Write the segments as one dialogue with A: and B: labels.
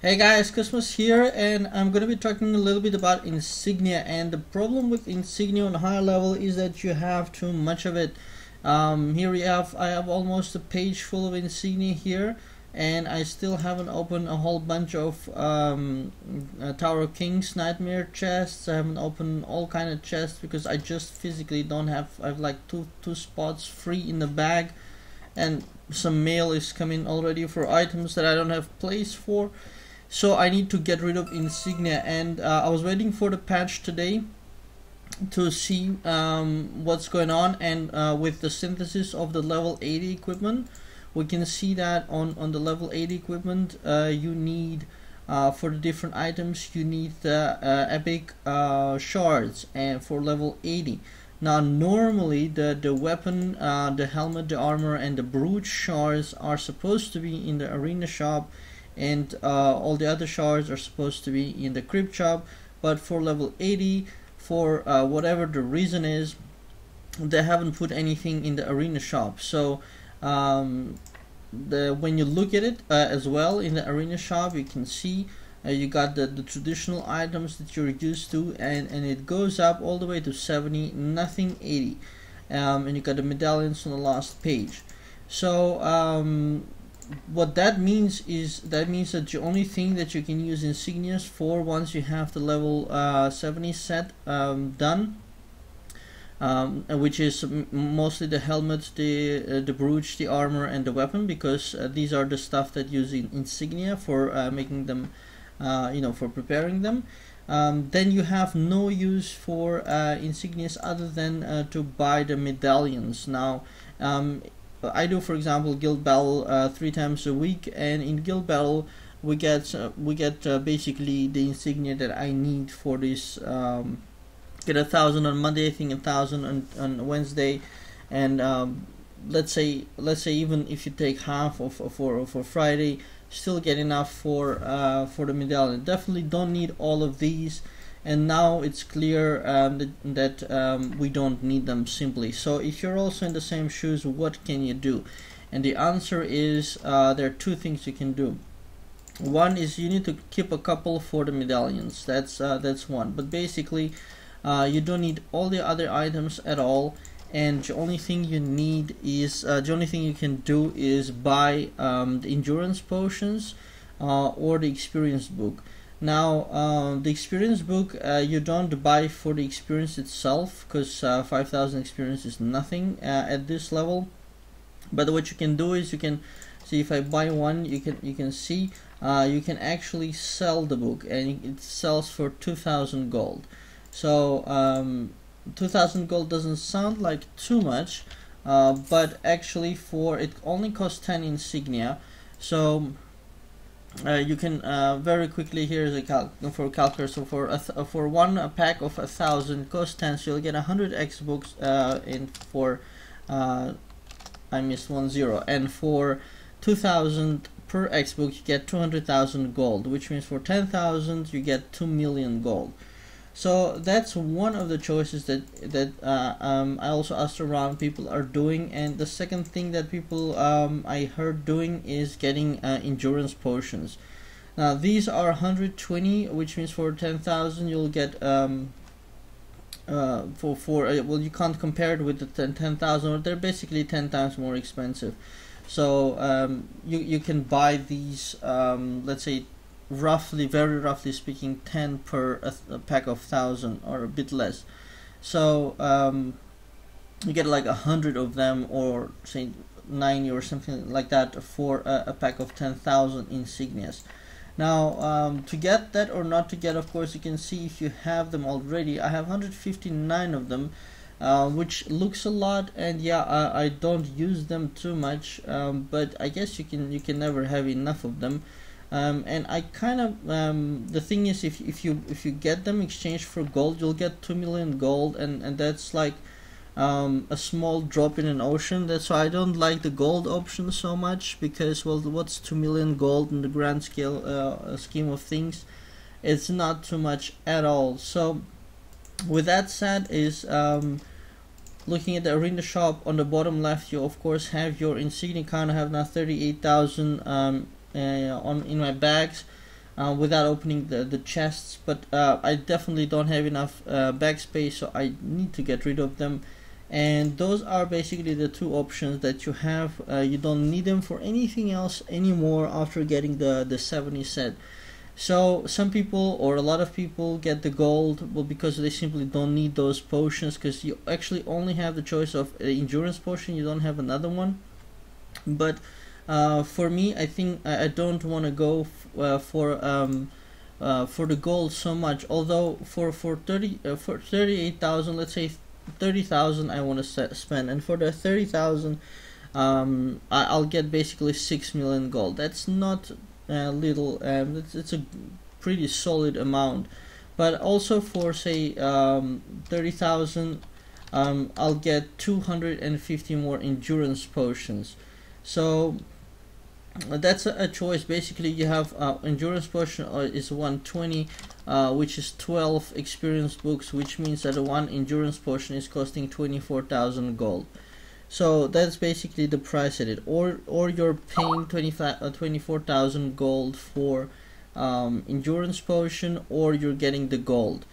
A: Hey guys, Christmas here, and I'm going to be talking a little bit about Insignia. And the problem with Insignia on a higher level is that you have too much of it. I have almost a page full of Insignia here, and I still haven't opened a whole bunch of Tower of Kings Nightmare chests. I haven't opened all kind of chests because I just physically don't have. I have like two spots free in the bag, and some mail is coming already for items that I don't have place for. So I need to get rid of Insignia, and I was waiting for the patch today to see what's going on. And with the synthesis of the level 80 equipment, we can see that on the level 80 equipment, you need for the different items, you need the epic shards, and for level 80. Now normally the weapon, the helmet, the armor, and the brute shards are supposed to be in the arena shop, and all the other shards are supposed to be in the crypt shop. But for level 80, for whatever the reason is, they haven't put anything in the arena shop. So when you look at it as well in the arena shop, you can see you got the traditional items that you're used to, and it goes up all the way to 70, nothing 80. And you got the medallions on the last page. So what that means is that the only thing that you can use insignias for once you have the level 70 set done, which is mostly the helmet, the brooch, the armor, and the weapon, because these are the stuff that use insignia for making them, for preparing them. Then you have no use for insignias other than to buy the medallions. Now I do, for example, guild battle 3 times a week, and in guild battle we get basically the insignia that I need for this. Get 1,000 on Monday, I think 1,000 on Wednesday, and let's say even if you take half of for Friday, still get enough for the medallion. Definitely don't need all of these. And now it's clear that we don't need them simply. So if you're also in the same shoes, what can you do? And the answer is there are 2 things you can do. One is you need to keep a couple for the medallions. That's one. But basically, you don't need all the other items at all. And the only thing you need is the only thing you can do is buy the endurance potions or the experience book. Now the experience book you don't buy for the experience itself, because 5,000 experience is nothing at this level. But what you can do is you can see, if I buy one, you can see you can actually sell the book, and it sells for 2,000 gold. So 2,000 gold doesn't sound like too much, but actually for it only costs 10 insignia. So you can very quickly, here's a calculator. So for one pack of 1,000 cost 10, so you'll get 100 X books for I missed 10, and for 2,000 per X book you get 200,000 gold, which means for 10,000 you get 2 million gold. So that's one of the choices that I also asked around people are doing. And the second thing that people I heard doing is getting endurance potions. Now these are 120, which means for 10,000 you'll get well, you can't compare it with the 10,000. They're basically 10 times more expensive. So you can buy these, let's say, very roughly speaking, 10 per a pack of 1,000, or a bit less. So you get like 100 of them, or say 90 or something like that, for a pack of 10,000 insignias. Now to get that or not to get, of course, you can see if you have them already. I have 159 of them, which looks a lot, and yeah, I don't use them too much, but I guess you can never have enough of them. And I kind of the thing is, if you get them exchanged for gold, you'll get 2 million gold, and that's like a small drop in an ocean. That's why I don't like the gold option so much, because, well, what's 2 million gold in the grand scale scheme of things? It's not too much at all. So with that said, is looking at the arena shop on the bottom left, you of course have your insignia count. I have now 38,000 in my bags. without opening the chests, but I definitely don't have enough backspace, so I need to get rid of them. And those are basically the two options that you have. You don't need them for anything else anymore after getting the 70 set. So some people, or a lot of people, get the gold, well, because they simply don't need those potions, because you actually only have the choice of endurance potion, you don't have another one. But for me, I think I don't want to go for the gold so much. Although for 38,000, let's say 30,000, I want to spend, and for the 30,000, I'll get basically 6 million gold. That's not little. It's a pretty solid amount. But also for say 30,000, I'll get 250 more endurance potions. So that's a choice. Basically, you have endurance potion is 120, which is 12 experience books, which means that one endurance potion is costing 24,000 gold. So that's basically the price at it. Or you're paying 24,000 gold for endurance potion, or you're getting the gold.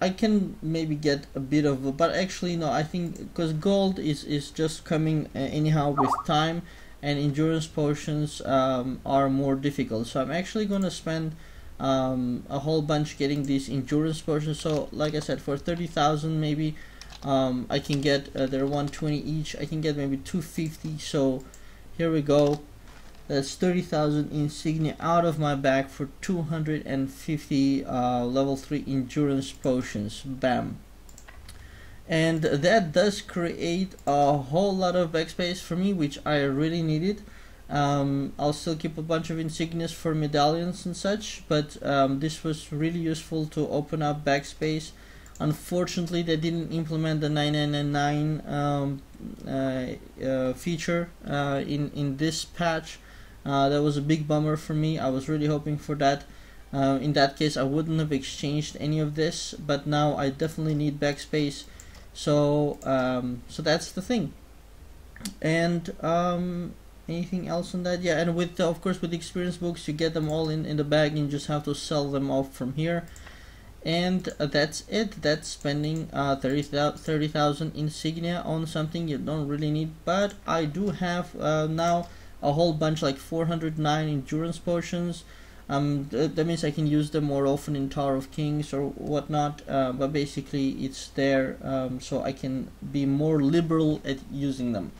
A: I can maybe get a bit of, but actually no, I think because gold is just coming anyhow with time, and endurance potions are more difficult. So I'm actually gonna spend a whole bunch getting these endurance potions. So like I said, for 30,000 maybe I can get they're 120 each. I can get maybe 250. So here we go. That's 30,000 insignia out of my bag for 250 level 3 endurance potions. Bam. And that does create a whole lot of backspace for me, which I really needed. I'll still keep a bunch of insignias for medallions and such, but this was really useful to open up backspace. Unfortunately, they didn't implement the 9999 feature in this patch. That was a big bummer for me. I was really hoping for that. In that case, I wouldn't have exchanged any of this, but now I definitely need backspace. So so that's the thing. And anything else on that? Yeah, and with of course with the experience books, you get them all in the bag, and you just have to sell them off from here. And that's it. That's spending 30,000 insignia on something you don't really need. But I do have now a whole bunch, like 409 endurance potions. That means I can use them more often in Tower of Kings or whatnot, but basically it's there, so I can be more liberal at using them.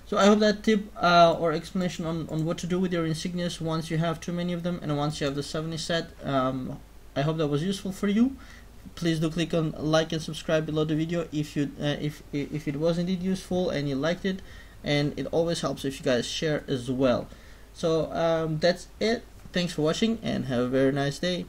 A: So I hope that tip or explanation on what to do with your insignias once you have too many of them and once you have the 70 set, I hope that was useful for you. Please do click on like and subscribe below the video if you if it was indeed useful and you liked it, and it always helps if you guys share as well. So that's it. Thanks for watching and have a very nice day.